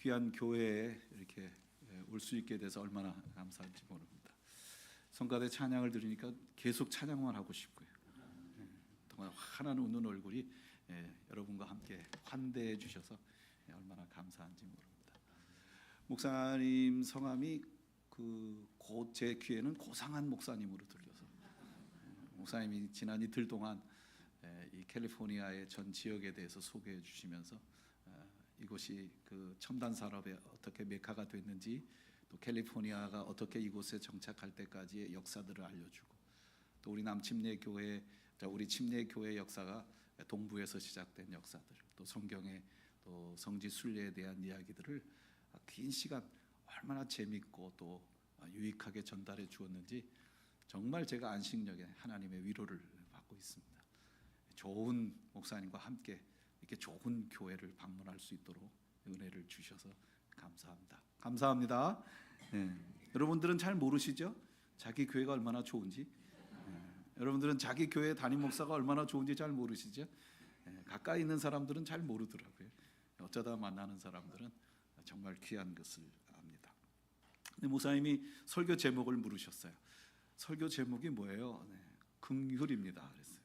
귀한 교회에 이렇게 올 수 있게 돼서 얼마나 감사한지 모릅니다. 성가대 찬양을 들으니까 계속 찬양만 하고 싶고요. 정말 환한 웃는 얼굴이 여러분과 함께 환대해 주셔서 얼마나 감사한지 모릅니다. 목사님 성함이 제 귀에는 고상한 목사님으로 들려서 목사님이 지난 이틀 동안 이 캘리포니아의 전 지역에 대해서 소개해 주시면서 이곳이 그 첨단 산업에 어떻게 메카가 됐는지, 또 캘리포니아가 어떻게 이곳에 정착할 때까지의 역사들을 알려주고, 또 우리 남침례 교회, 우리 침례 교회 역사가 동부에서 시작된 역사들, 또 성경의 또 성지 순례에 대한 이야기들을 긴 시간 얼마나 재밌고 또 유익하게 전달해 주었는지 정말 제가 안식년에 하나님의 위로를 받고 있습니다. 좋은 목사님과 함께 이렇게 좋은 교회를 방문할 수 있도록 은혜를 주셔서 감사합니다. 감사합니다. 여러분들은 잘 모르시죠? 자기 교회가 얼마나 좋은지. 여러분들은 자기 교회 담임 목사가 얼마나 좋은지 잘 모르시죠? 가까이 있는 사람들은 잘 모르더라고요. 어쩌다 만나는 사람들은 정말 귀한 것을 압니다. 근데 목사님이 설교 제목을 물으셨어요. 설교 제목이 뭐예요? 긍휼입니다. 그랬어요.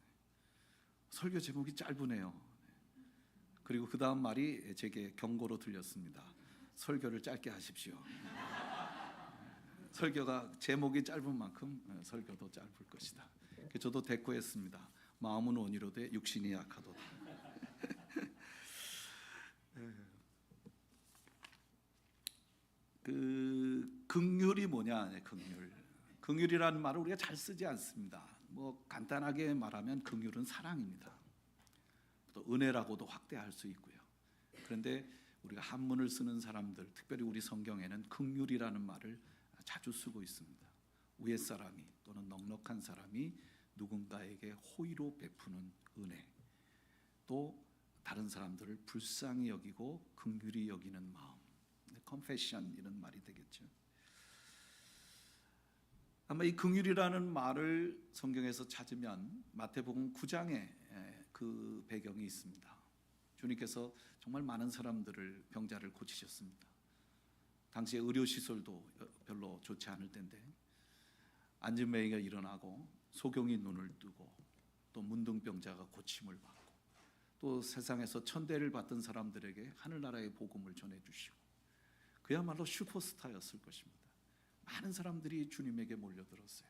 설교 제목이 짧으네요. 그리고 그 다음 말이 제게 경고로 들렸습니다. 설교를 짧게 하십시오. 설교가 제목이 짧은 만큼 설교도 짧을 것이다. 저도 대꾸했습니다. 마음은 온이로되 육신이 약하도다. 그 긍휼이 뭐냐? 긍휼이라는 말을 우리가 잘 쓰지 않습니다. 뭐 간단하게 말하면 긍휼은 사랑입니다. 또 은혜라고도 확대할 수 있고요. 그런데 우리가 한문을 쓰는 사람들, 특별히 우리 성경에는 긍휼이라는 말을 자주 쓰고 있습니다. 위에 사람이 또는 넉넉한 사람이 누군가에게 호의로 베푸는 은혜, 또 다른 사람들을 불쌍히 여기고 긍휼히 여기는 마음, confession 이런 말이 되겠죠. 아마 이 긍휼이라는 말을 성경에서 찾으면 마태복음 9장에 그 배경이 있습니다. 주님께서 정말 많은 사람들을 병자를 고치셨습니다. 당시에 의료시설도 별로 좋지 않을 때인데 안진뱅이가 일어나고 소경이 눈을 뜨고 또 문둥병자가 고침을 받고 또 세상에서 천대를 받던 사람들에게 하늘나라의 복음을 전해주시고 그야말로 슈퍼스타였을 것입니다. 많은 사람들이 주님에게 몰려들었어요.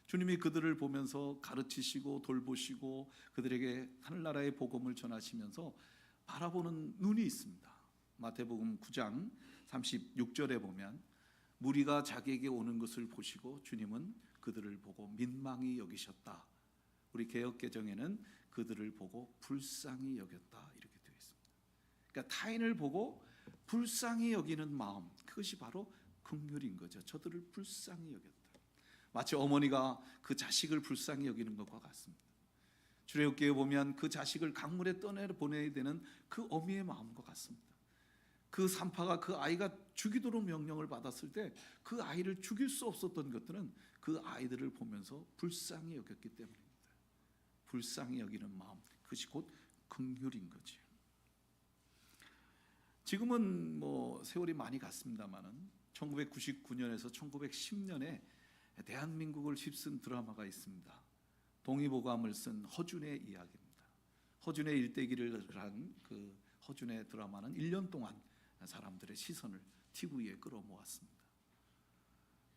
주님이 그들을 보면서 가르치시고 돌보시고 그들에게 하늘나라의 복음을 전하시면서 바라보는 눈이 있습니다. 마태복음 9장 36절에 보면 무리가 자기에게 오는 것을 보시고 주님은 그들을 보고 민망히 여기셨다. 우리 개역개정에는 그들을 보고 불쌍히 여겼다 이렇게 되어 있습니다. 그러니까 타인을 보고 불쌍히 여기는 마음, 그것이 바로 긍휼인 거죠. 저들을 불쌍히 여겼다. 마치 어머니가 그 자식을 불쌍히 여기는 것과 같습니다. 출애굽기에 보면 그 자식을 강물에 떠내 보내야 되는 그 어미의 마음과 같습니다. 그 산파가 그 아이가 죽이도록 명령을 받았을 때 그 아이를 죽일 수 없었던 것들은 그 아이들을 보면서 불쌍히 여겼기 때문입니다. 불쌍히 여기는 마음, 그것이 곧 긍휼인 거죠. 지금은 뭐 세월이 많이 갔습니다만은 1999년에서 1910년에 대한민국을 휩쓴 드라마가 있습니다. 동의보감을 쓴 허준의 이야기입니다. 허준의 일대기를 한 그 허준의 드라마는 1년 동안 사람들의 시선을 TV에 끌어모았습니다.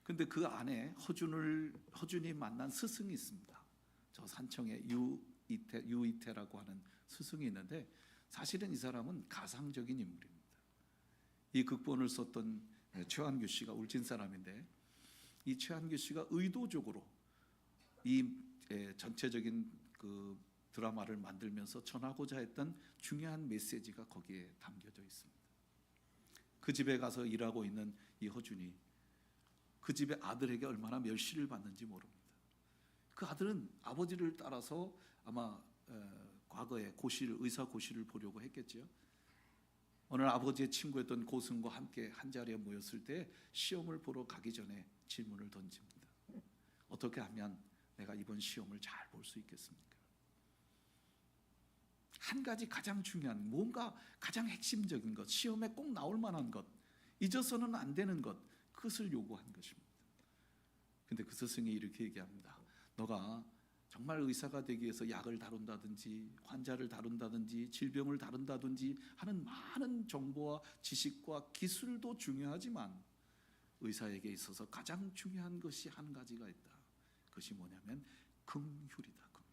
근데 그 안에 허준이 만난 스승이 있습니다. 저 산청에 유이태라고 하는 스승이 있는데 사실은 이 사람은 가상적인 인물입니다. 이 극본을 썼던 최한규 씨가 울진 사람인데 이 최한규 씨가 의도적으로 이 전체적인 그 드라마를 만들면서 전하고자 했던 중요한 메시지가 거기에 담겨져 있습니다. 그 집에 가서 일하고 있는 이 허준이 그 집의 아들에게 얼마나 멸시를 받는지 모릅니다. 그 아들은 아버지를 따라서 아마 과거에 의사 고시를 보려고 했겠죠. 오늘 아버지의 친구였던 고승과 함께 한 자리에 모였을 때 시험을 보러 가기 전에 질문을 던집니다. 어떻게 하면 내가 이번 시험을 잘 볼 수 있겠습니까? 한 가지 가장 중요한, 뭔가 가장 핵심적인 것, 시험에 꼭 나올 만한 것, 잊어서는 안 되는 것, 그것을 요구한 것입니다. 근데 그 스승이 이렇게 얘기합니다. 너가 정말 의사가 되기 위해서 약을 다룬다든지 환자를 다룬다든지 질병을 다룬다든지 하는 많은 정보와 지식과 기술도 중요하지만 의사에게 있어서 가장 중요한 것이 한 가지가 있다. 그것이 뭐냐면 긍휼이다. 긍휼.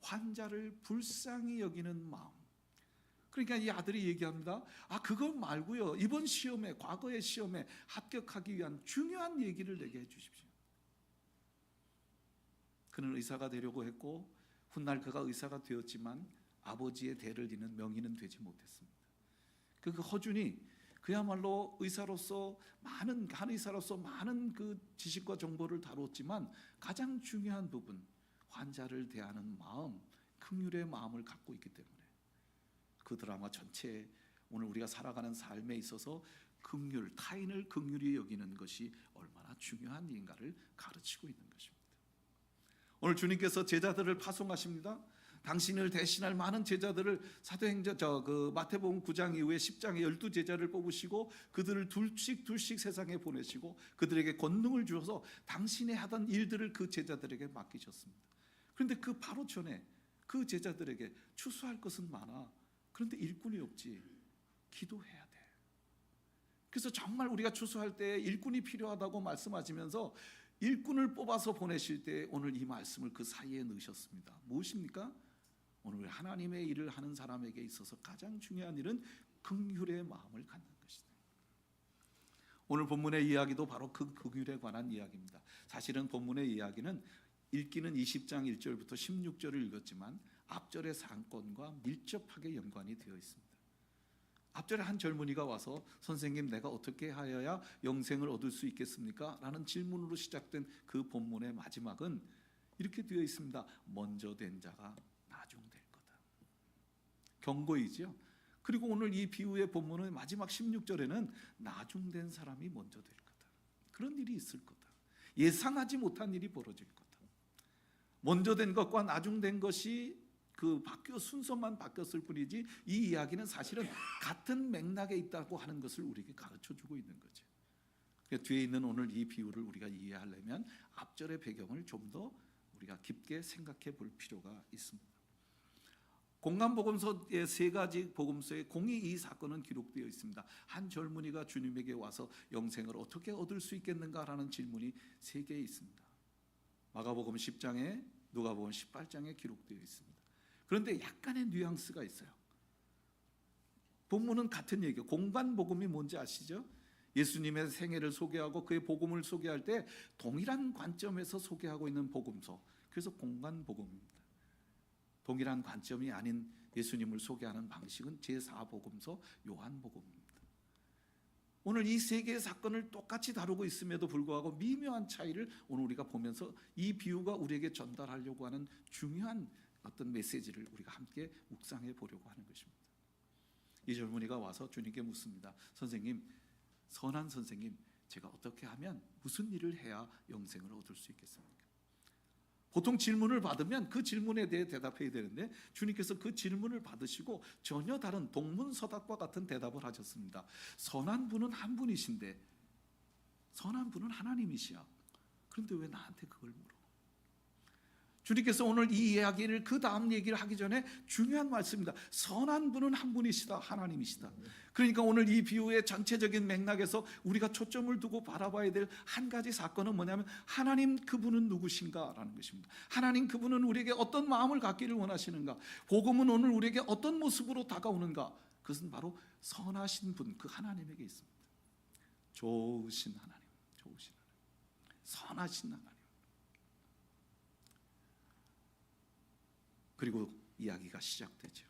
환자를 불쌍히 여기는 마음. 그러니까 이 아들이 얘기합니다. 그거 말고요, 이번 시험에, 과거의 시험에 합격하기 위한 중요한 얘기를 내게 해주십시오. 그는 의사가 되려고 했고 훗날 그가 의사가 되었지만 아버지의 대를 잇는 명의는 되지 못했습니다. 그 허준이 그야말로 의사로서 한 의사로서 많은 그 지식과 정보를 다뤘지만 가장 중요한 부분, 환자를 대하는 마음, 긍휼의 마음을 갖고 있기 때문에 그 드라마 전체에 오늘 우리가 살아가는 삶에 있어서 긍휼, 타인을 긍휼히 여기는 것이 얼마나 중요한 일인가를 가르치고 있는 것입니다. 오늘 주님께서 제자들을 파송하십니다. 당신을 대신할 많은 제자들을 사도행전 마태복음 9장 이후에 10장에 12제자를 뽑으시고 그들을 둘씩 세상에 보내시고 그들에게 권능을 주셔서 당신이 하던 일들을 그 제자들에게 맡기셨습니다. 그런데 그 바로 전에 그 제자들에게 추수할 것은 많아. 그런데 일꾼이 없지. 기도해야 돼. 그래서 정말 우리가 추수할 때 일꾼이 필요하다고 말씀하시면서 일꾼을 뽑아서 보내실 때 오늘 이 말씀을 그 사이에 넣으셨습니다. 무엇입니까? 오늘 하나님의 일을 하는 사람에게 있어서 가장 중요한 일은 긍휼의 마음을 갖는 것이다. 오늘 본문의 이야기도 바로 그 긍휼에 관한 이야기입니다. 사실은 본문의 이야기는 읽기는 20장 1절부터 16절을 읽었지만 앞절의 사건과 밀접하게 연관이 되어 있습니다. 앞절에 한 젊은이가 와서 선생님, 내가 어떻게 하여야 영생을 얻을 수 있겠습니까? 라는 질문으로 시작된 그 본문의 마지막은 이렇게 되어 있습니다. 먼저 된 자가 나중될 거다. 경고이죠. 그리고 오늘 이 비유의 본문의 마지막 16절에는 나중된 사람이 먼저 될 거다. 그런 일이 있을 거다. 예상하지 못한 일이 벌어질 거다. 먼저 된 것과 나중된 것이 순서만 바뀌었을 뿐이지 이 이야기는 사실은 같은 맥락에 있다고 하는 것을 우리에게 가르쳐주고 있는 거죠. 그러니까 뒤에 있는 오늘 이 비유를 우리가 이해하려면 앞절의 배경을 좀 더 우리가 깊게 생각해 볼 필요가 있습니다. 공간복음서의 세 가지 복음서에 공히 이 사건은 기록되어 있습니다. 한 젊은이가 주님에게 와서 영생을 어떻게 얻을 수 있겠는가라는 질문이 세 개 있습니다. 마가복음 10장에 누가복음 18장에 기록되어 있습니다. 그런데 약간의 뉘앙스가 있어요. 본문은 같은 얘기예요. 공간복음이 뭔지 아시죠? 예수님의 생애를 소개하고 그의 복음을 소개할 때 동일한 관점에서 소개하고 있는 복음서. 그래서 공간복음입니다. 동일한 관점이 아닌 예수님을 소개하는 방식은 제4복음서 요한복음입니다. 오늘 이 세 개의 사건을 똑같이 다루고 있음에도 불구하고 미묘한 차이를 오늘 우리가 보면서 이 비유가 우리에게 전달하려고 하는 중요한 어떤 메시지를 우리가 함께 묵상해 보려고 하는 것입니다. 이 젊은이가 와서 주님께 묻습니다. 선생님, 선한 선생님, 제가 어떻게 하면 무슨 일을 해야 영생을 얻을 수 있겠습니까? 보통 질문을 받으면 그 질문에 대해 대답해야 되는데 주님께서 그 질문을 받으시고 전혀 다른 동문서답과 같은 대답을 하셨습니다. 선한 분은 한 분이신데, 선한 분은 하나님이시야. 그런데 왜 나한테 그걸 물어? 주님께서 오늘 이 이야기를 그 다음 얘기를 하기 전에 중요한 말씀입니다. 선한 분은 한 분이시다. 하나님이시다. 그러니까 오늘 이 비유의 전체적인 맥락에서 우리가 초점을 두고 바라봐야 될 한 가지 사건은 뭐냐면 하나님 그분은 누구신가 라는 것입니다. 하나님 그분은 우리에게 어떤 마음을 갖기를 원하시는가, 복음은 오늘 우리에게 어떤 모습으로 다가오는가, 그것은 바로 선하신 분, 그 하나님에게 있습니다. 좋으신 하나님, 좋으신 하나님, 선하신 하나님. 그리고 이야기가 시작되죠.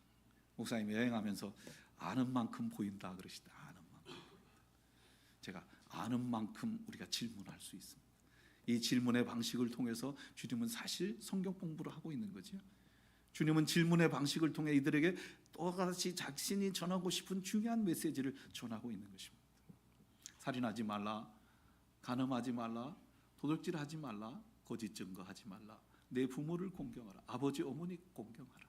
목사님이 여행하면서 아는 만큼 보인다 그러시다. 아는 만큼 보인다. 제가 아는 만큼 우리가 질문할 수 있습니다. 이 질문의 방식을 통해서 주님은 사실 성경 공부를 하고 있는 거죠. 주님은 질문의 방식을 통해 이들에게 또다시 자신이 전하고 싶은 중요한 메시지를 전하고 있는 것입니다. 살인하지 말라, 간음하지 말라, 도둑질하지 말라, 거짓 증거하지 말라, 내 부모를 공경하라, 아버지 어머니 공경하라.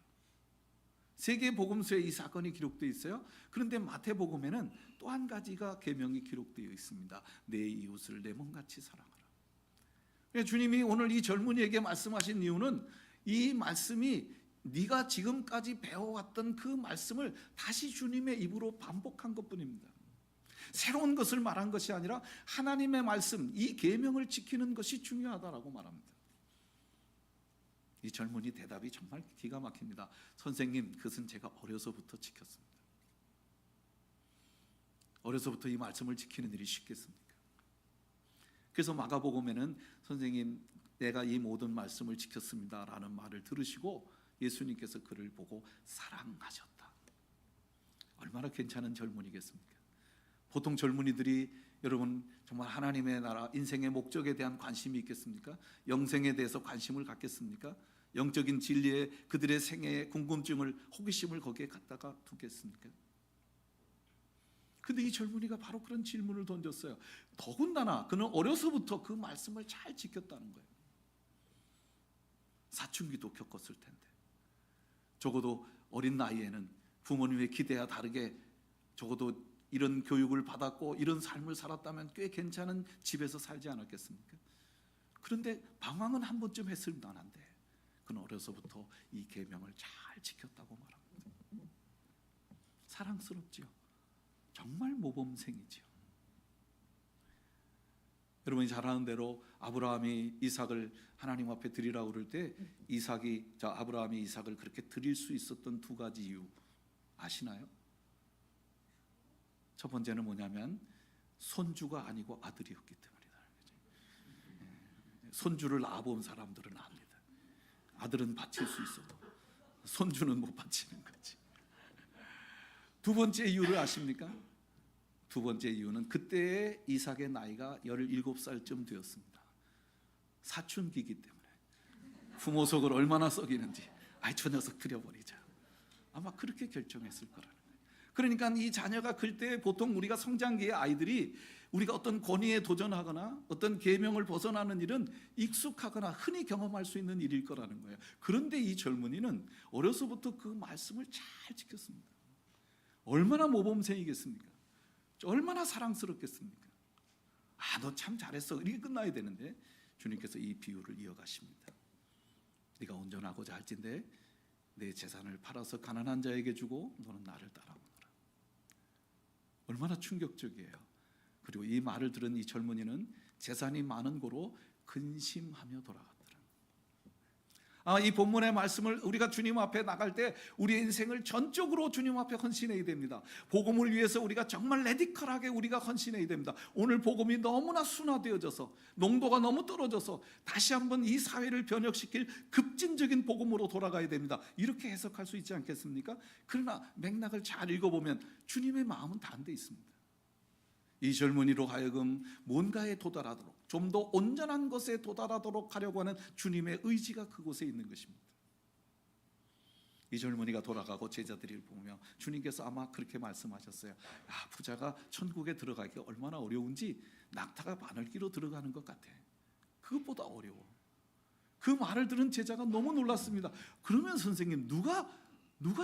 세계복음서에 이 사건이 기록되어 있어요. 그런데 마태복음에는 또 한 가지가 계명이 기록되어 있습니다. 내 이웃을 내 몸같이 사랑하라. 주님이 오늘 이 젊은이에게 말씀하신 이유는 이 말씀이 네가 지금까지 배워왔던 그 말씀을 다시 주님의 입으로 반복한 것뿐입니다. 새로운 것을 말한 것이 아니라 하나님의 말씀, 이 계명을 지키는 것이 중요하다라고 말합니다. 이 젊은이 대답이 정말 기가 막힙니다. 선생님, 그것은 제가 어려서부터 지켰습니다. 어려서부터 이 말씀을 지키는 일이 쉽겠습니까? 그래서 마가복음에는 선생님, 내가 이 모든 말씀을 지켰습니다 라는 말을 들으시고 예수님께서 그를 보고 사랑하셨다. 얼마나 괜찮은 젊은이겠습니까? 보통 젊은이들이 여러분 정말 하나님의 나라, 인생의 목적에 대한 관심이 있겠습니까? 영생에 대해서 관심을 갖겠습니까? 영적인 진리에 그들의 생애의 궁금증을, 호기심을 거기에 갖다가 두겠습니까? 근데 이 젊은이가 바로 그런 질문을 던졌어요. 더군다나 그는 어려서부터 그 말씀을 잘 지켰다는 거예요. 사춘기도 겪었을 텐데, 적어도 어린 나이에는 부모님의 기대와 다르게 적어도 이런 교육을 받았고 이런 삶을 살았다면 꽤 괜찮은 집에서 살지 않았겠습니까? 그런데 방황은 한 번쯤 했을 만한데 그는 어려서부터 이 계명을 잘 지켰다고 말합니다. 사랑스럽지요. 정말 모범생이지요. 여러분이 잘 아는 대로 아브라함이 이삭을 하나님 앞에 드리라고 그럴 때 아브라함이 이삭을 그렇게 드릴 수 있었던 두 가지 이유 아시나요? 첫 번째는 뭐냐면 손주가 아니고 아들이었기 때문이다. 손주를 낳아본 사람들은 압니다. 아들은 바칠 수 있어도 손주는 못 바치는 거지. 두 번째 이유를 아십니까? 두 번째 이유는 그때의 이삭의 나이가 17살쯤 되었습니다. 사춘기이기 때문에 부모 속을 얼마나 썩이는지 저 녀석 들여버리자, 아마 그렇게 결정했을 거라는 거예요. 그러니까 이 자녀가 클 때 보통 우리가 성장기의 아이들이 우리가 어떤 권위에 도전하거나 어떤 계명을 벗어나는 일은 익숙하거나 흔히 경험할 수 있는 일일 거라는 거예요. 그런데 이 젊은이는 어려서부터 그 말씀을 잘 지켰습니다. 얼마나 모범생이겠습니까? 얼마나 사랑스럽겠습니까? 너 참 잘했어, 이렇게 끝나야 되는데 주님께서 이 비유를 이어가십니다. 네가 온전하고자 할진대 내 재산을 팔아서 가난한 자에게 주고 너는 나를 따라오너라. 얼마나 충격적이에요. 그리고 이 말을 들은 이 젊은이는 재산이 많은 고로 근심하며 돌아갔더라. 이 본문의 말씀을 우리가 주님 앞에 나갈 때 우리의 인생을 전적으로 주님 앞에 헌신해야 됩니다. 복음을 위해서 우리가 정말 레디컬하게 우리가 헌신해야 됩니다. 오늘 복음이 너무나 순화되어져서 농도가 너무 떨어져서 다시 한번 이 사회를 변혁시킬 급진적인 복음으로 돌아가야 됩니다. 이렇게 해석할 수 있지 않겠습니까? 그러나 맥락을 잘 읽어보면 주님의 마음은 반대 있습니다. 이 젊은이로 하여금 뭔가에 도달하도록, 좀 더 온전한 것에 도달하도록 하려고 하는 주님의 의지가 그곳에 있는 것입니다. 이 젊은이가 돌아가고 제자들이 보며 주님께서 아마 그렇게 말씀하셨어요. 부자가 천국에 들어가기 얼마나 어려운지 낙타가 바늘기로 들어가는 것 같아. 그것보다 어려워. 그 말을 들은 제자가 너무 놀랐습니다. 그러면 선생님, 누가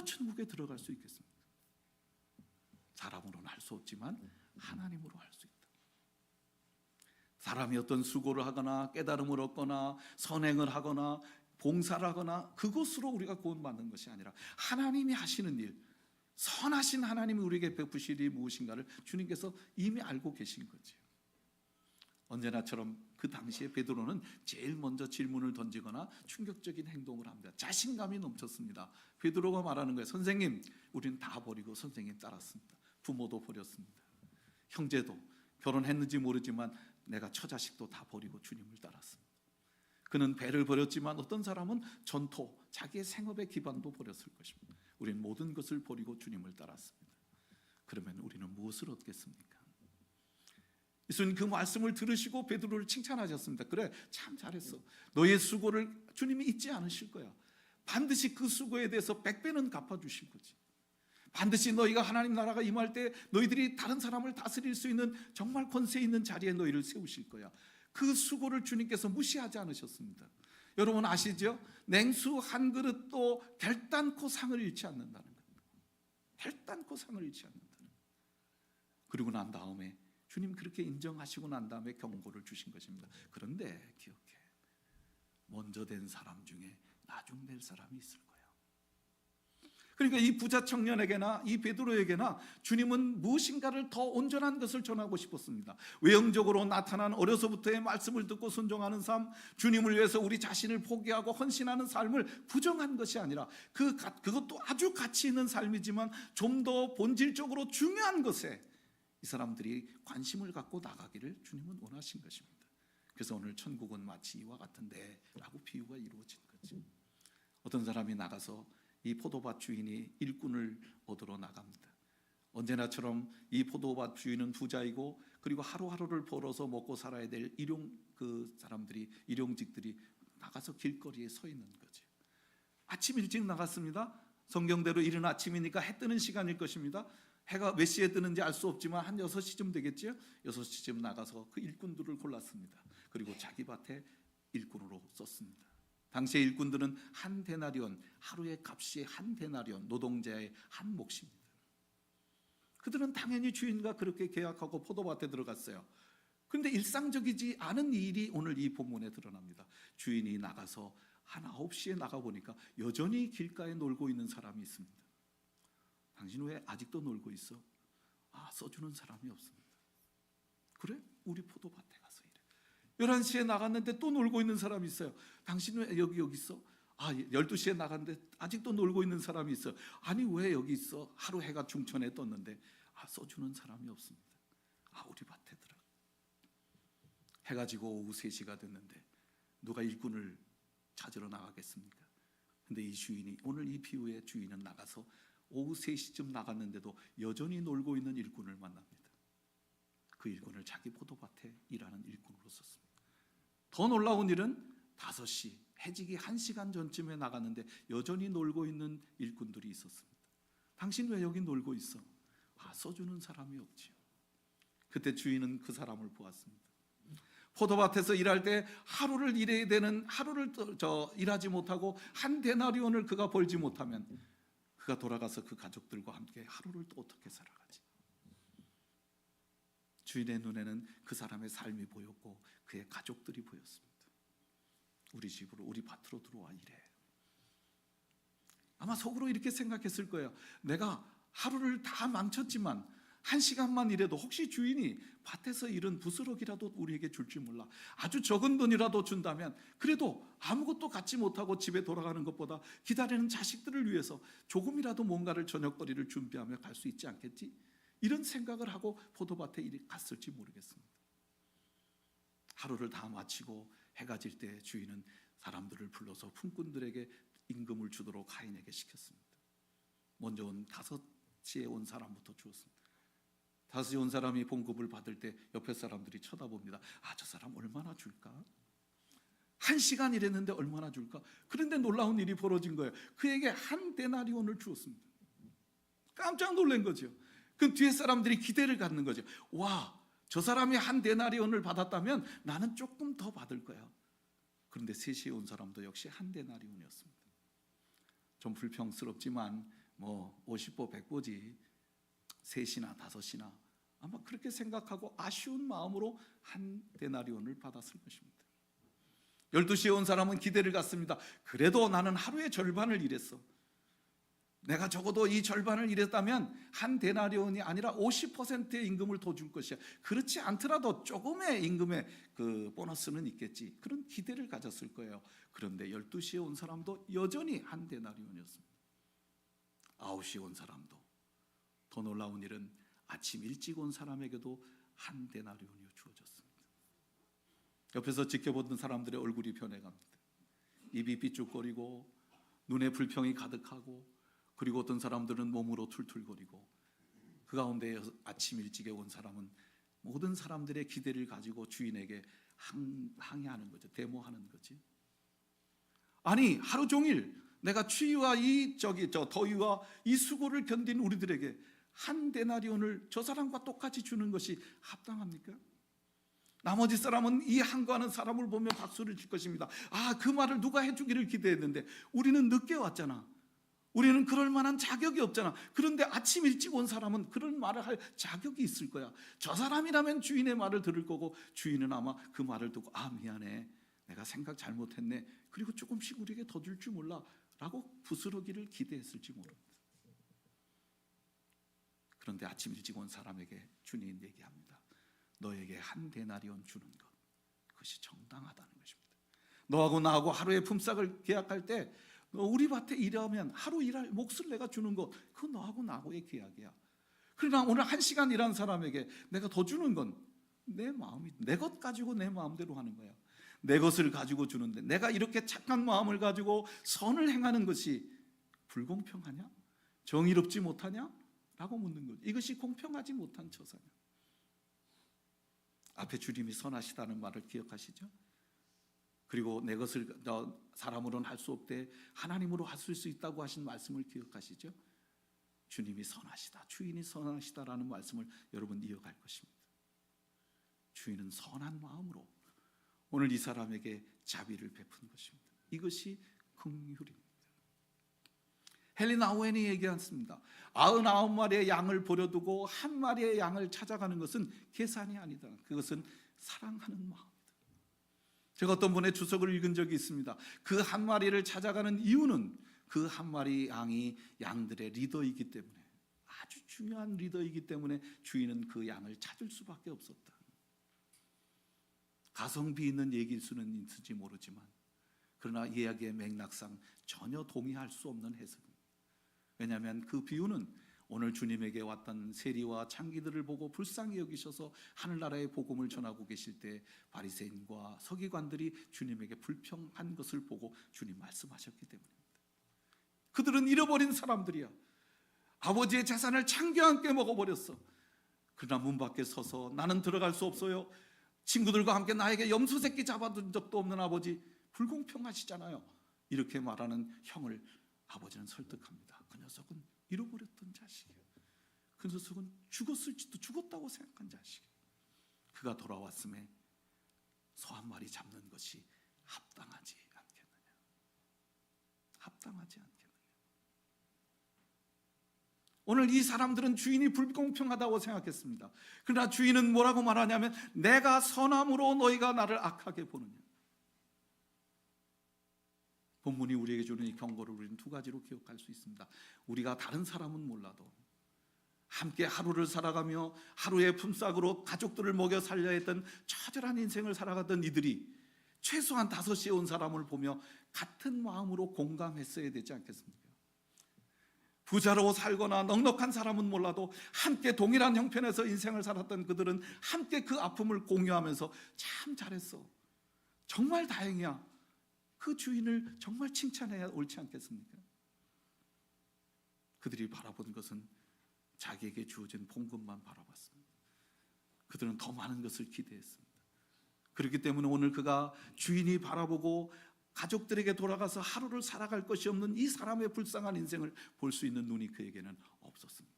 천국에 들어갈 수 있겠습니까? 사람으로는 할 수 없지만 하나님으로 할 수 있다. 사람이 어떤 수고를 하거나 깨달음을 얻거나 선행을 하거나 봉사를 하거나 그것으로 우리가 구원받는 것이 아니라 하나님이 하시는 일, 선하신 하나님이 우리에게 베푸실 일이 무엇인가를 주님께서 이미 알고 계신 거지. 언제나처럼 그 당시에 베드로는 제일 먼저 질문을 던지거나 충격적인 행동을 합니다. 자신감이 넘쳤습니다. 베드로가 말하는 거예요. 선생님, 우리는 다 버리고 선생님 따랐습니다. 부모도 버렸습니다. 형제도, 결혼했는지 모르지만 내가 처자식도 다 버리고 주님을 따랐습니다. 그는 배를 버렸지만 어떤 사람은 전토, 자기의 생업의 기반도 버렸을 것입니다. 우리는 모든 것을 버리고 주님을 따랐습니다. 그러면 우리는 무엇을 얻겠습니까? 예수님 그 말씀을 들으시고 베드로를 칭찬하셨습니다. 그래, 참 잘했어. 너의 수고를 주님이 잊지 않으실 거야. 반드시 그 수고에 대해서 100배는 갚아주실 거지. 반드시 너희가 하나님 나라가 임할 때 너희들이 다른 사람을 다스릴 수 있는 정말 권세 있는 자리에 너희를 세우실 거야. 그 수고를 주님께서 무시하지 않으셨습니다. 여러분 아시죠? 냉수 한 그릇도 결단코 상을 잃지 않는다는 겁니다. 결단코 상을 잃지 않는다는 겁니다. 그리고 난 다음에 주님 그렇게 인정하시고 난 다음에 경고를 주신 것입니다. 그런데 기억해, 먼저 된 사람 중에 나중 될 사람이 있을 거예요. 그러니까 이 부자 청년에게나 이 베드로에게나 주님은 무엇인가를 더 온전한 것을 전하고 싶었습니다. 외형적으로 나타난 어려서부터의 말씀을 듣고 순종하는 삶, 주님을 위해서 우리 자신을 포기하고 헌신하는 삶을 부정한 것이 아니라 그것도 아주 가치 있는 삶이지만 좀 더 본질적으로 중요한 것에 이 사람들이 관심을 갖고 나가기를 주님은 원하신 것입니다. 그래서 오늘 천국은 마치 이와 같은데 라고 비유가 이루어진 거죠. 어떤 사람이 나가서 이 포도밭 주인이 일꾼을 얻으러 나갑니다. 언제나처럼 이 포도밭 주인은 부자이고 그리고 하루하루를 벌어서 먹고 살아야 될 일용직들이 나가서 길거리에 서 있는 거죠. 아침 일찍 나갔습니다. 성경대로 이른 아침이니까 해 뜨는 시간일 것입니다. 해가 몇 시에 뜨는지 알 수 없지만 한 6시쯤 되겠죠. 6시쯤 나가서 그 일꾼들을 골랐습니다. 그리고 자기 밭에 일꾼으로 썼습니다. 당시의 일꾼들은 한 데나리온, 하루의 값이 한 데나리온, 노동자의 한 몫입니다. 그들은 당연히 주인과 그렇게 계약하고 포도밭에 들어갔어요. 그런데 일상적이지 않은 일이 오늘 이 본문에 드러납니다. 주인이 나가서 한 9시에 나가보니까 여전히 길가에 놀고 있는 사람이 있습니다. 당신 왜 아직도 놀고 있어? 써주는 사람이 없습니다. 그래? 우리 포도밭에 가서 일해. 11시에 나갔는데 또 놀고 있는 사람이 있어요. 당신 왜 여기 있어? 12시에 나갔는데 아직도 놀고 있는 사람이 있어요. 아니 왜 여기 있어? 하루 해가 중천에 떴는데 써주는 사람이 없습니다. 우리 밭에 들어가. 해가 지고 오후 3시가 됐는데 누가 일꾼을 찾으러 나가겠습니까? 근데 이 주인이, 오늘 이 비유의 주인은 나가서 오후 3시쯤 나갔는데도 여전히 놀고 있는 일꾼을 만납니다. 그 일꾼을 자기 포도밭에 일하는 일꾼으로 썼습니다. 더 놀라운 일은 5시, 해지기 1시간 전쯤에 나갔는데 여전히 놀고 있는 일꾼들이 있었습니다. 당신 왜 여기 놀고 있어? 써주는 사람이 없지요. 그때 주인은 그 사람을 보았습니다. 포도밭에서 일할 때 하루를 일해야 되는, 하루를 일하지 못하고 한 데나리온을 그가 벌지 못하면 그가 돌아가서 그 가족들과 함께 하루를 또 어떻게 살아가지? 주인의 눈에는 그 사람의 삶이 보였고 그의 가족들이 보였습니다. 우리 집으로, 우리 밭으로 들어와 일해. 아마 속으로 이렇게 생각했을 거예요. 내가 하루를 다 망쳤지만 1시간만 일해도 혹시 주인이 밭에서 일은 부스럭이라도 우리에게 줄지 몰라. 아주 적은 돈이라도 준다면 그래도 아무것도 갖지 못하고 집에 돌아가는 것보다 기다리는 자식들을 위해서 조금이라도 뭔가를 저녁거리를 준비하며 갈 수 있지 않겠지? 이런 생각을 하고 포도밭에 갔을지 모르겠습니다. 하루를 다 마치고 해가 질 때 주인은 사람들을 불러서 품꾼들에게 임금을 주도록 가인에게 시켰습니다. 먼저 온 5시에 온 사람부터 주었습니다. 5시에 온 사람이 봉급을 받을 때 옆에 사람들이 쳐다봅니다. 저 사람 얼마나 줄까? 1시간 일했는데 얼마나 줄까? 그런데 놀라운 일이 벌어진 거예요. 그에게 한 데나리온을 주었습니다. 깜짝 놀란 거죠. 그럼 뒤에 사람들이 기대를 갖는 거죠. 저 사람이 한 데나리온을 받았다면 나는 조금 더 받을 거야. 그런데 3시에 온 사람도 역시 한 데나리온이었습니다. 좀 불평스럽지만 50보 100보지 3시나 5시나 아마 그렇게 생각하고 아쉬운 마음으로 한 데나리온을 받았을 것입니다. 12시에 온 사람은 기대를 갖습니다. 그래도 나는 하루의 절반을 일했어. 내가 적어도 이 절반을 일했다면 한 데나리온이 아니라 50%의 임금을 더 줄 것이야. 그렇지 않더라도 조금의 임금의 그 보너스는 있겠지. 그런 기대를 가졌을 거예요. 그런데 12시에 온 사람도 여전히 한 데나리온이었습니다. 9시에 온 사람도. 더 놀라운 일은 아침 일찍 온 사람에게도 한 데나리온이 주어졌습니다. 옆에서 지켜보던 사람들의 얼굴이 변해갑니다. 입이 삐죽거리고 눈에 불평이 가득하고, 그리고 어떤 사람들은 몸으로 툴툴거리고, 그 가운데 아침 일찍에 온 사람은 모든 사람들의 기대를 가지고 주인에게 항의하는 거죠. 데모하는 거지. 아니 하루 종일 내가 추위와 저 더위와 이 수고를 견딘 우리들에게 한 데나리온을 저 사람과 똑같이 주는 것이 합당합니까? 나머지 사람은 이 항거하는 사람을 보며 박수를 칠 것입니다. 그 말을 누가 해주기를 기대했는데 우리는 늦게 왔잖아. 우리는 그럴 만한 자격이 없잖아. 그런데 아침 일찍 온 사람은 그런 말을 할 자격이 있을 거야. 저 사람이라면 주인의 말을 들을 거고, 주인은 아마 그 말을 듣고 미안해, 내가 생각 잘못했네, 그리고 조금씩 우리에게 더 줄 줄 몰라 라고 부스러기를 기대했을지 모릅니다. 그런데 아침 일찍 온 사람에게 주님 얘기합니다. 너에게 한 데나리온 주는 것, 그것이 정당하다는 것입니다. 너하고 나하고 하루의 품삯을 계약할 때 우리 밭에 일하면 하루 일할 몫을 내가 주는 것, 그건 너하고 나하고의 계약이야. 그러나 오늘 1시간 일한 사람에게 내가 더 주는 건 내 마음이, 내 것 가지고 내 마음대로 하는 거야. 내 것을 가지고 주는데 내가 이렇게 착한 마음을 가지고 선을 행하는 것이 불공평하냐? 정의롭지 못하냐? 라고 묻는 거죠. 이것이 공평하지 못한 처사냐? 앞에 주님이 선하시다는 말을 기억하시죠? 그리고 내 것을 사람으로는 할 수 없되 하나님으로 하실 수 있다고 하신 말씀을 기억하시죠? 주님이 선하시다, 주인이 선하시다라는 말씀을 여러분 이어갈 것입니다. 주인은 선한 마음으로 오늘 이 사람에게 자비를 베푼 것입니다. 이것이 긍휼입니다. 헨리 나우엔이 얘기했습니다. 99마리의 양을 버려두고 한 마리의 양을 찾아가는 것은 계산이 아니다. 그것은 사랑하는 마음. 제가 어떤 분의 주석을 읽은 적이 있습니다. 그 한 마리를 찾아가는 이유는 그 한 마리 양이 양들의 리더이기 때문에, 아주 중요한 리더이기 때문에 주인은 그 양을 찾을 수밖에 없었다. 가성비 있는 얘기일 수는 있을지 모르지만, 그러나 이야기의 맥락상 전혀 동의할 수 없는 해석입니다. 왜냐하면 그 비유는 오늘 주님에게 왔던 세리와 창기들을 보고 불쌍히 여기셔서 하늘나라의 복음을 전하고 계실 때 바리새인과 서기관들이 주님에게 불평한 것을 보고 주님 말씀하셨기 때문입니다. 그들은 잃어버린 사람들이야. 아버지의 재산을 창기와 함께 먹어버렸어. 그러나 문 밖에 서서 나는 들어갈 수 없어요, 친구들과 함께 나에게 염소 새끼 잡아둔 적도 없는 아버지, 불공평하시잖아요, 이렇게 말하는 형을 아버지는 설득합니다. 그 녀석은 잃어버렸던 자식이에요. 그 녀석은 죽었을지도, 죽었다고 생각한 자식이에요. 그가 돌아왔음에 소 한 마리 잡는 것이 합당하지 않겠느냐? 합당하지 않겠느냐? 오늘 이 사람들은 주인이 불공평하다고 생각했습니다. 그러나 주인은 뭐라고 말하냐면, 내가 선함으로 너희가 나를 악하게 보느냐? 본문이 우리에게 주는 이 경고를 우리는 두 가지로 기억할 수 있습니다. 우리가 다른 사람은 몰라도 함께 하루를 살아가며 하루의 품삯으로 가족들을 먹여 살려야 했던 처절한 인생을 살아가던 이들이 최소한 5시에 온 사람을 보며 같은 마음으로 공감했어야 되지 않겠습니까? 부자로 살거나 넉넉한 사람은 몰라도 함께 동일한 형편에서 인생을 살았던 그들은 함께 그 아픔을 공유하면서 참 잘했어, 정말 다행이야, 그 주인을 정말 칭찬해야 옳지 않겠습니까? 그들이 바라본 것은 자기에게 주어진 봉급만 바라봤습니다. 그들은 더 많은 것을 기대했습니다. 그렇기 때문에 오늘 그가 주인이 바라보고 가족들에게 돌아가서 하루를 살아갈 것이 없는 이 사람의 불쌍한 인생을 볼 수 있는 눈이 그에게는 없었습니다.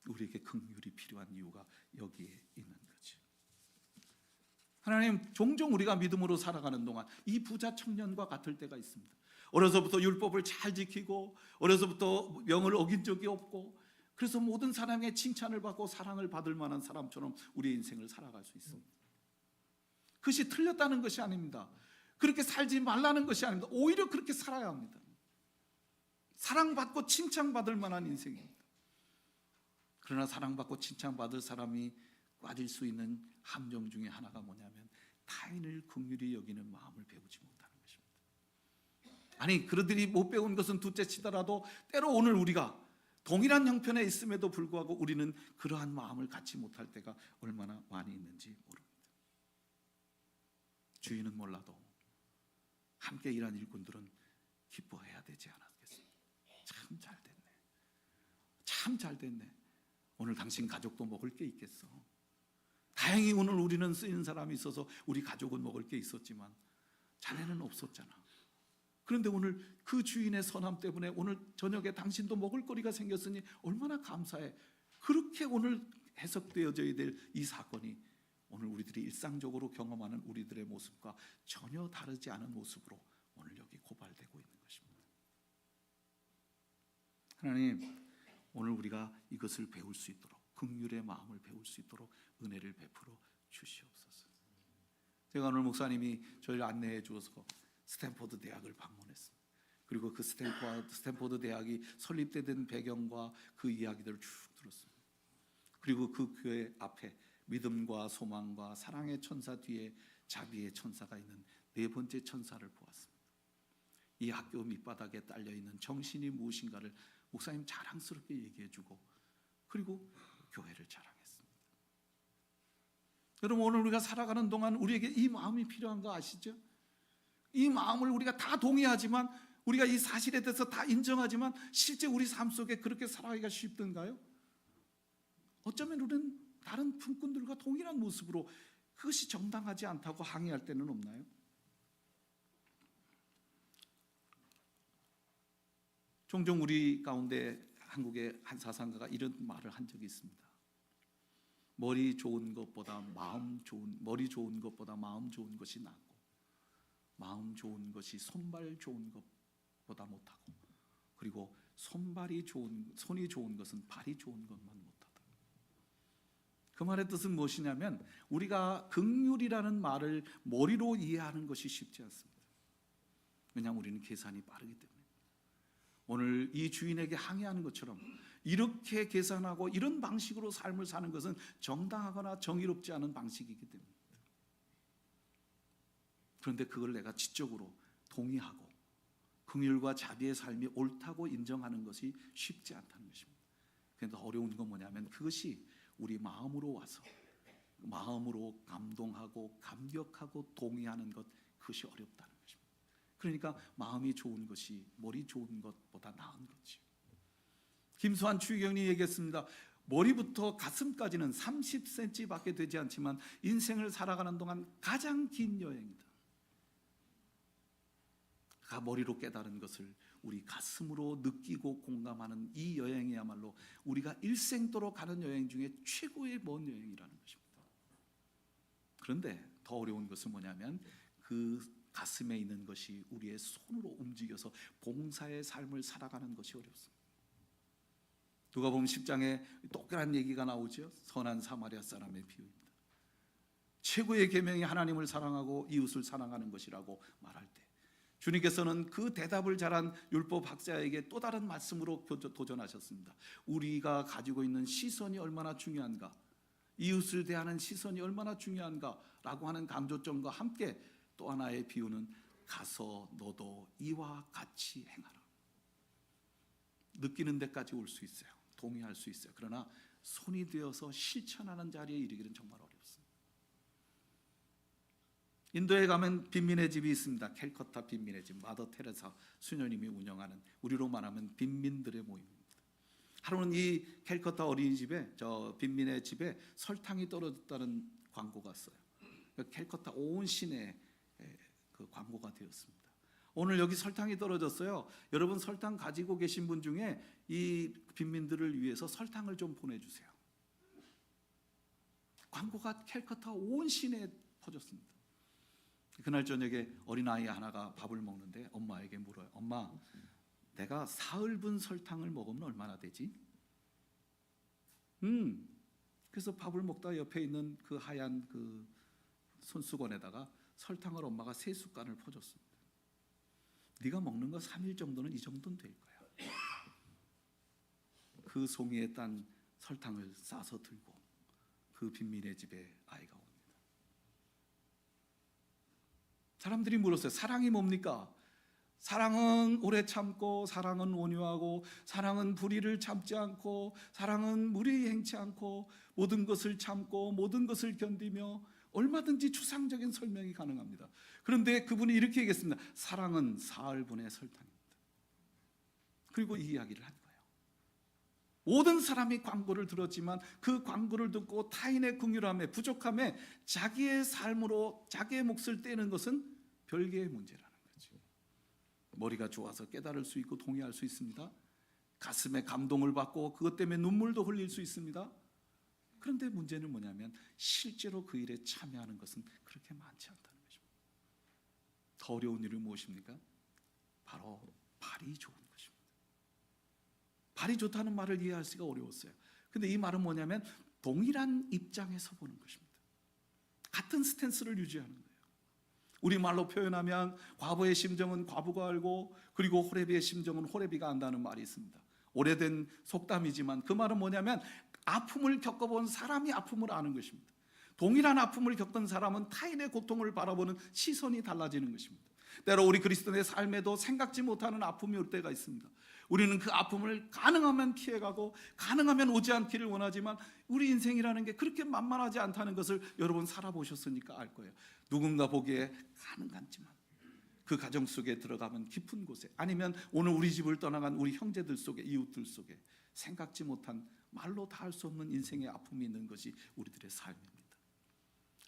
우리에게 긍휼이 필요한 이유가 여기에 있는 거죠. 하나님, 종종 우리가 믿음으로 살아가는 동안 이 부자 청년과 같을 때가 있습니다. 어려서부터 율법을 잘 지키고 어려서부터 명을 어긴 적이 없고, 그래서 모든 사람의 칭찬을 받고 사랑을 받을 만한 사람처럼 우리의 인생을 살아갈 수 있습니다. 그것이 틀렸다는 것이 아닙니다. 그렇게 살지 말라는 것이 아닙니다. 오히려 그렇게 살아야 합니다. 사랑받고 칭찬받을 만한 인생입니다. 그러나 사랑받고 칭찬받을 사람이 빠질 수 있는 함정 중에 하나가 뭐냐면, 타인을 긍휼히 여기는 마음을 배우지 못하는 것입니다. 아니, 그들이 못 배운 것은 둘째 치더라도 때로 오늘 우리가 동일한 형편에 있음에도 불구하고 우리는 그러한 마음을 갖지 못할 때가 얼마나 많이 있는지 모릅니다. 주인은 몰라도 함께 일한 일꾼들은 기뻐해야 되지 않았겠습니까? 참 잘됐네, 참 잘됐네, 오늘 당신 가족도 먹을 게 있겠어. 다행히 오늘 우리는 쓰이는 사람이 있어서 우리 가족은 먹을 게 있었지만 자네는 없었잖아. 그런데 오늘 그 주인의 선함 때문에 오늘 저녁에 당신도 먹을 거리가 생겼으니 얼마나 감사해. 그렇게 오늘 해석되어져야 될 이 사건이 오늘 우리들이 일상적으로 경험하는 우리들의 모습과 전혀 다르지 않은 모습으로 오늘 여기 고발되고 있는 것입니다. 하나님, 오늘 우리가 이것을 배울 수 있도록, 긍휼의 마음을 배울 수 있도록 은혜를 베풀어 주시옵소서. 제가 오늘 목사님이 저희를 안내해 주어서 스탠포드 대학을 방문했습니다. 그리고 그 스탠포드 대학이 설립된 배경과 그 이야기들을 쭉 들었습니다. 그리고 그 교회 앞에 믿음과 소망과 사랑의 천사 뒤에 자비의 천사가 있는 네 번째 천사를 보았습니다. 이 학교 밑바닥에 딸려있는 정신이 무엇인가를 목사님 자랑스럽게 얘기해주고, 그리고 교회를 자랑했습니다. 여러분, 오늘 우리가 살아가는 동안 우리에게 이 마음이 필요한 거 아시죠? 이 마음을 우리가 다 동의하지만, 우리가 이 사실에 대해서 다 인정하지만 실제 우리 삶 속에 그렇게 살아가기가 쉽던가요? 어쩌면 우리는 다른 품꾼들과 동일한 모습으로 그것이 정당하지 않다고 항의할 때는 없나요? 종종 우리 가운데 한국의 한 사상가가 이런 말을 한 적이 있습니다. 머리 좋은 것보다 마음 좋은 것이 낫고, 마음 좋은 것이 손발 좋은 것보다 못하고, 그리고 손이 좋은 것은 발이 좋은 것만 못하다. 그 말의 뜻은 무엇이냐면, 우리가 긍휼이라는 말을 머리로 이해하는 것이 쉽지 않습니다. 왜냐하면 우리는 계산이 빠르기 때문에. 오늘 이 주인에게 항의하는 것처럼 이렇게 계산하고 이런 방식으로 삶을 사는 것은 정당하거나 정의롭지 않은 방식이기 때문입니다. 그런데 그걸 내가 지적으로 동의하고 긍휼과 자비의 삶이 옳다고 인정하는 것이 쉽지 않다는 것입니다. 그런데 어려운 건 뭐냐면, 그것이 우리 마음으로 와서 마음으로 감동하고 감격하고 동의하는 것, 그것이 어렵다는 것입니다. 그러니까 마음이 좋은 것이 머리 좋은 것보다 나은 거죠. 김수환 추기경이 얘기했습니다. 머리부터 가슴까지는 30cm밖에 되지 않지만 인생을 살아가는 동안 가장 긴 여행이다. 머리로 깨달은 것을 우리 가슴으로 느끼고 공감하는 이 여행이야말로 우리가 일생도록 가는 여행 중에 최고의 먼 여행이라는 것입니다. 그런데 더 어려운 것은 뭐냐면, 그 가슴에 있는 것이 우리의 손으로 움직여서 봉사의 삶을 살아가는 것이 어렵습니다. 누가복음 10장에 똑같은 얘기가 나오죠. 선한 사마리아 사람의 비유입니다. 최고의 계명이 하나님을 사랑하고 이웃을 사랑하는 것이라고 말할 때, 주님께서는 그 대답을 잘한 율법 학자에게 또 다른 말씀으로 도전하셨습니다. 우리가 가지고 있는 시선이 얼마나 중요한가, 이웃을 대하는 시선이 얼마나 중요한가 라고 하는 강조점과 함께 또 하나의 비유는, 가서 너도 이와 같이 행하라. 느끼는 데까지 올 수 있어요. 동의할 수 있어요. 그러나 손이 되어서 실천하는 자리에 이르기는 정말 어렵습니다. 인도에 가면 빈민의 집이 있습니다. 캘커타 빈민의 집, 마더 테레사 수녀님이 운영하는, 우리로 말하면 빈민들의 모임입니다. 하루는 이 캘커타 어린이집에, 저 빈민의 집에 설탕이 떨어졌다는 광고가 있어요. 캘커타 온 시내에 그 광고가 되었습니다. 오늘 여기 설탕이 떨어졌어요. 여러분 설탕 가지고 계신 분 중에 이 빈민들을 위해서 설탕을 좀 보내주세요. 광고가 캘커타 온 시내에 퍼졌습니다. 그날 저녁에 어린아이 하나가 밥을 먹는데 엄마에게 물어요. 엄마, 내가 사흘분 설탕을 먹으면 얼마나 되지? 그래서 밥을 먹다 옆에 있는 그 하얀 그 손수건에다가 설탕을 엄마가 3숟갈을 퍼줬습니다. 네가 먹는 거 3일 정도는 이 정도는 될 거야. 그 송이에 딴 설탕을 싸서 들고 그 빈민의 집에 아이가 옵니다. 사람들이 물었어요. 사랑이 뭡니까? 사랑은 오래 참고, 사랑은 온유하고, 사랑은 불의를 참지 않고, 사랑은 무례히 행치 않고, 모든 것을 참고 모든 것을 견디며, 얼마든지 추상적인 설명이 가능합니다. 그런데 그분이 이렇게 얘기했습니다. 사랑은 사흘분의 설탕입니다. 그리고 이 이야기를 한 거예요. 모든 사람이 광고를 들었지만 그 광고를 듣고 타인의 긍휼함에, 부족함에 자기의 삶으로 자기의 몫을 떼는 것은 별개의 문제라는 거죠. 머리가 좋아서 깨달을 수 있고 동의할 수 있습니다. 가슴에 감동을 받고 그것 때문에 눈물도 흘릴 수 있습니다. 그런데 문제는 뭐냐면 실제로 그 일에 참여하는 것은 그렇게 많지 않다는 것입니다. 더 어려운 일은 무엇입니까? 바로 발이 좋은 것입니다. 발이 좋다는 말을 이해할 수가 어려웠어요. 근데 이 말은 뭐냐면 동일한 입장에서 보는 것입니다. 같은 스탠스를 유지하는 거예요. 우리말로 표현하면 과부의 심정은 과부가 알고 그리고 호레비의 심정은 호레비가 안다는 말이 있습니다. 오래된 속담이지만 그 말은 뭐냐면 아픔을 겪어본 사람이 아픔을 아는 것입니다. 동일한 아픔을 겪은 사람은 타인의 고통을 바라보는 시선이 달라지는 것입니다. 때로 우리 그리스도인의 삶에도 생각지 못하는 아픔이 올 때가 있습니다. 우리는 그 아픔을 가능하면 피해가고 가능하면 오지 않기를 원하지만 우리 인생이라는 게 그렇게 만만하지 않다는 것을 여러분 살아보셨으니까 알 거예요. 누군가 보기에 가능하지만 그 가정 속에 들어가면 깊은 곳에, 아니면 오늘 우리 집을 떠나간 우리 형제들 속에, 이웃들 속에 생각지 못한 말로 다 할 수 없는 인생의 아픔이 있는 것이 우리들의 삶입니다.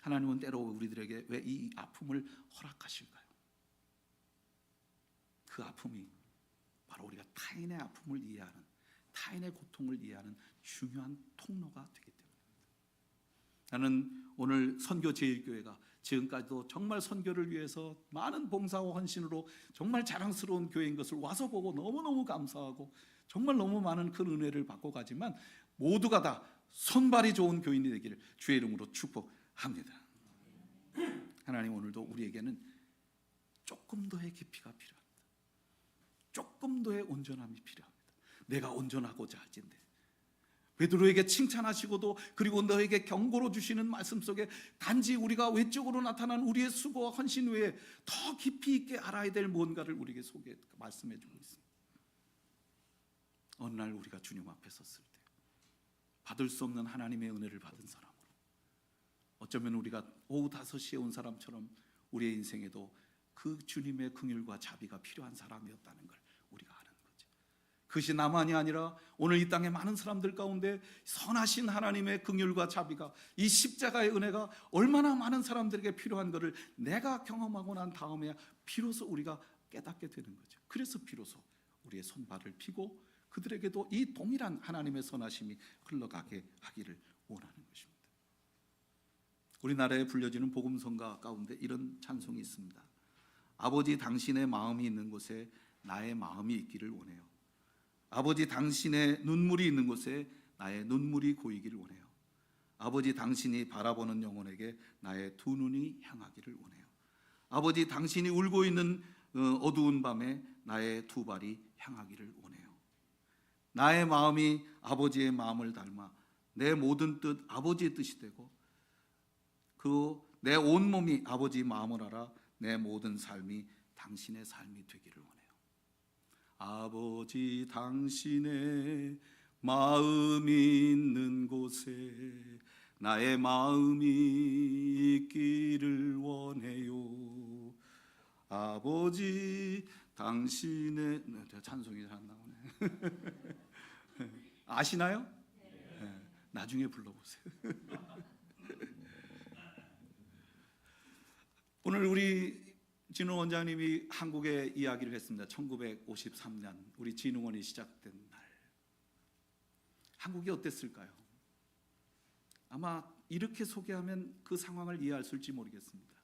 하나님은 때로 우리들에게 왜 이 아픔을 허락하실까요? 그 아픔이 바로 우리가 타인의 아픔을 이해하는, 타인의 고통을 이해하는 중요한 통로가 되기 때문입니다. 나는 오늘 선교제일교회가 지금까지도 정말 선교를 위해서 많은 봉사와 헌신으로 정말 자랑스러운 교회인 것을 와서 보고 너무너무 감사하고 정말 너무 많은 큰 은혜를 받고 가지만 모두가 다 손발이 좋은 교인이 되기를 주의 이름으로 축복합니다. 하나님, 오늘도 우리에게는 조금 더의 깊이가 필요합니다. 조금 더의 온전함이 필요합니다. 내가 온전하고자 할진대 베드로에게 칭찬하시고도 그리고 너에게 경고로 주시는 말씀 속에 단지 우리가 외적으로 나타난 우리의 수고와 헌신 외에 더 깊이 있게 알아야 될 뭔가를 우리에게 말씀해 주고 있습니다. 어느 날 우리가 주님 앞에 섰을 때 받을 수 없는 하나님의 은혜를 받은 사람으로, 어쩌면 우리가 오후 5시에 온 사람처럼 우리의 인생에도 그 주님의 긍휼과 자비가 필요한 사람이었다는 걸 우리가 아는 거죠. 그것이 나만이 아니라 오늘 이 땅의 많은 사람들 가운데 선하신 하나님의 긍휼과 자비가, 이 십자가의 은혜가 얼마나 많은 사람들에게 필요한 것을 내가 경험하고 난 다음에 비로소 우리가 깨닫게 되는 거죠. 그래서 비로소 우리의 손발을 펴고 그들에게도 이 동일한 하나님의 선하심이 흘러가게 하기를 원하는 것입니다. 우리나라에 불려지는 복음성가 가운데 이런 찬송이 있습니다. 아버지, 당신의 마음이 있는 곳에 나의 마음이 있기를 원해요. 아버지, 당신의 눈물이 있는 곳에 나의 눈물이 고이기를 원해요. 아버지, 당신이 바라보는 영혼에게 나의 두 눈이 향하기를 원해요. 아버지, 당신이 울고 있는 어두운 밤에 나의 두 발이 향하기를 원해요. 나의 마음이 아버지의 마음을 닮아 내 모든 뜻 아버지의 뜻이 되고 그 내 온몸이 아버지 마음을 알아 내 모든 삶이 당신의 삶이 되기를 원해요. 아버지, 당신의 마음이 있는 곳에 나의 마음이 있기를 원해요. 아버지, 당신의, 찬송이 잘 안 나오네. 아시나요? 네. 나중에 불러보세요. 오늘 우리 진흥 원장님이 한국에 이야기를 했습니다. 1953년 우리 진흥원이 시작된 날, 한국이 어땠을까요? 아마 이렇게 소개하면 그 상황을 이해할 수 있을지 모르겠습니다.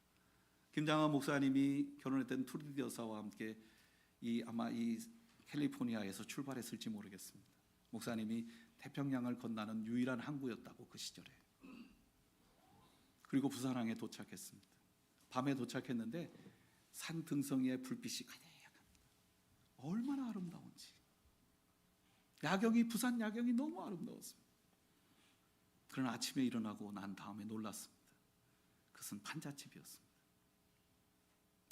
김장하 목사님이 결혼했던 투르디 여사와 함께 아마 이 캘리포니아에서 출발했을지 모르겠습니다. 목사님이 태평양을 건너는 유일한 항구였다고, 그 시절에. 그리고 부산항에 도착했습니다. 밤에 도착했는데 산 등성이에 불빛이 가득합니다. 얼마나 아름다운지. 부산 야경이 너무 아름다웠습니다. 그러나 아침에 일어나고 난 다음에 놀랐습니다. 그것은 판잣집이었습니다.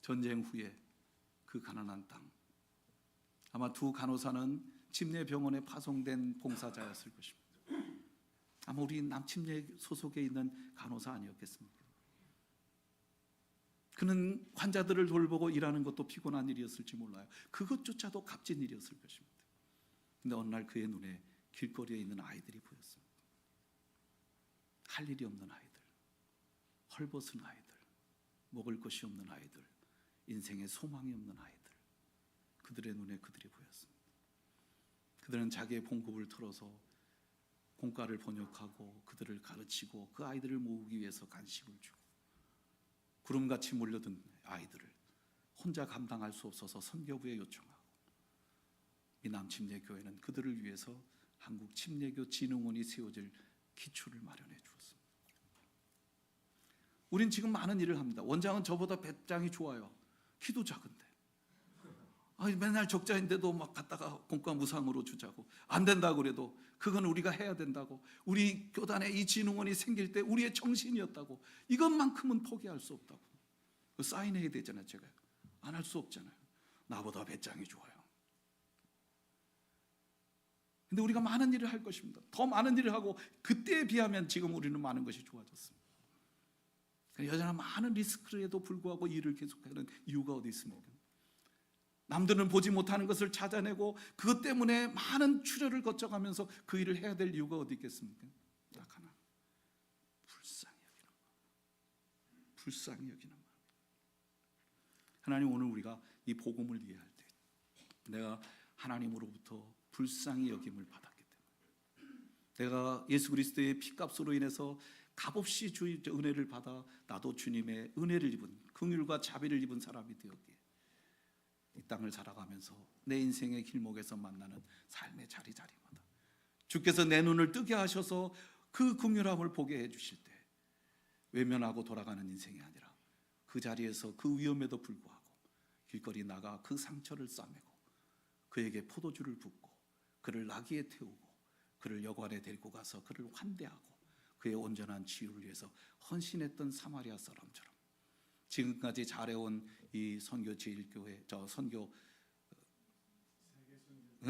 전쟁 후에 그 가난한 땅, 아마 두 간호사는 침례병원에 파송된 봉사자였을 것입니다. 아마 우리 남침례 소속에 있는 간호사 아니었겠습니까? 그는 환자들을 돌보고 일하는 것도 피곤한 일이었을지 몰라요. 그것조차도 값진 일이었을 것입니다. 그런데 어느 날 그의 눈에 길거리에 있는 아이들이 보였습니다. 할 일이 없는 아이들, 헐벗은 아이들, 먹을 것이 없는 아이들, 인생에 소망이 없는 아이들, 그들의 눈에 그들이 보였습니다. 그들은 자기의 봉급을 털어서 공과를 번역하고 그들을 가르치고 그 아이들을 모으기 위해서 간식을 주고 구름같이 몰려든 아이들을 혼자 감당할 수 없어서 선교부에 요청하고 미남 침례교회는 그들을 위해서 한국 침례교 진흥원이 세워질 기초를 마련해 주었습니다. 우린 지금 많은 일을 합니다. 원장은 저보다 배짱이 좋아요. 키도 작은데 맨날 적자인데도 막 갖다가 공과 무상으로 주자고, 안 된다고 그래도 그건 우리가 해야 된다고, 우리 교단에 이 진흥원이 생길 때 우리의 정신이었다고, 이것만큼은 포기할 수 없다고. 그 사인해야 되잖아요. 제가 안 할 수 없잖아요. 나보다 배짱이 좋아요. 근데 우리가 많은 일을 할 것입니다. 더 많은 일을 하고 그때에 비하면 지금 우리는 많은 것이 좋아졌습니다. 여전히 많은 리스크에도 불구하고 일을 계속하는 이유가 어디 있습니까? 남들은 보지 못하는 것을 찾아내고 그것 때문에 많은 출혈을 거쳐가면서 그 일을 해야 될 이유가 어디 있겠습니까? 딱 하나, 불쌍히 여기는 마음. 하나님, 오늘 우리가 이 복음을 이해할 때 내가 하나님으로부터 불쌍히 여김을 받았기 때문에, 내가 예수 그리스도의 피값으로 인해서 값없이 주의 은혜를 받아 나도 주님의 은혜를 입은, 긍휼과 자비를 입은 사람이 되었기에 이 땅을 살아가면서 내 인생의 길목에서 만나는 삶의 자리자리마다 주께서 내 눈을 뜨게 하셔서 그 긍휼함을 보게 해주실 때 외면하고 돌아가는 인생이 아니라 그 자리에서 그 위험에도 불구하고 길거리 나가 그 상처를 싸매고 그에게 포도주를 붓고 그를 나귀에 태우고 그를 여관에 데리고 가서 그를 환대하고 그의 온전한 치유를 위해서 헌신했던 사마리아 사람처럼 지금까지 잘해온 이 선교 제1교회,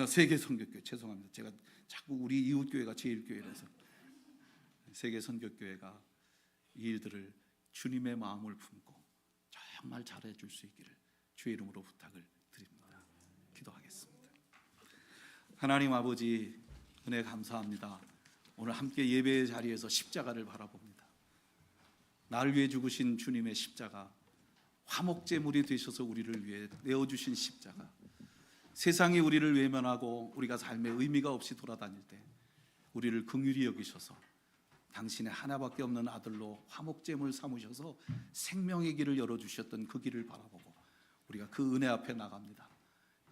세계 선교교회, 죄송합니다. 제가 자꾸 우리 이웃교회가 제1교회라서 세계 선교교회가 이 일들을 주님의 마음을 품고 정말 잘해줄 수 있기를 주의 이름으로 부탁을 드립니다. 기도하겠습니다. 하나님 아버지, 은혜 감사합니다. 오늘 함께 예배의 자리에서 십자가를 바라봅니다. 나를 위해 죽으신 주님의 십자가, 화목제물이 되셔서 우리를 위해 내어주신 십자가, 세상이 우리를 외면하고 우리가 삶의 의미가 없이 돌아다닐 때 우리를 긍휼히 여기셔서 당신의 하나밖에 없는 아들로 화목제물 삼으셔서 생명의 길을 열어주셨던 그 길을 바라보고 우리가 그 은혜 앞에 나갑니다.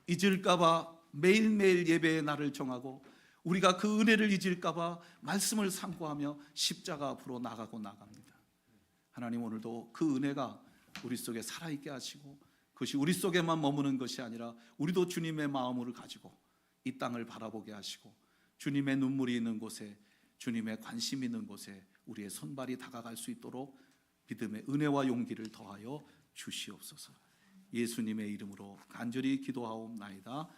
잊을까 봐 매일매일 예배의 날을 정하고 우리가 그 은혜를 잊을까 봐 말씀을 상고하며 십자가 앞으로 나갑니다. 하나님, 오늘도 그 은혜가 우리 속에 살아있게 하시고 그것이 우리 속에만 머무는 것이 아니라 우리도 주님의 마음을 가지고 이 땅을 바라보게 하시고 주님의 눈물이 있는 곳에, 주님의 관심 있는 곳에 우리의 손발이 다가갈 수 있도록 믿음의 은혜와 용기를 더하여 주시옵소서. 예수님의 이름으로 간절히 기도하옵나이다.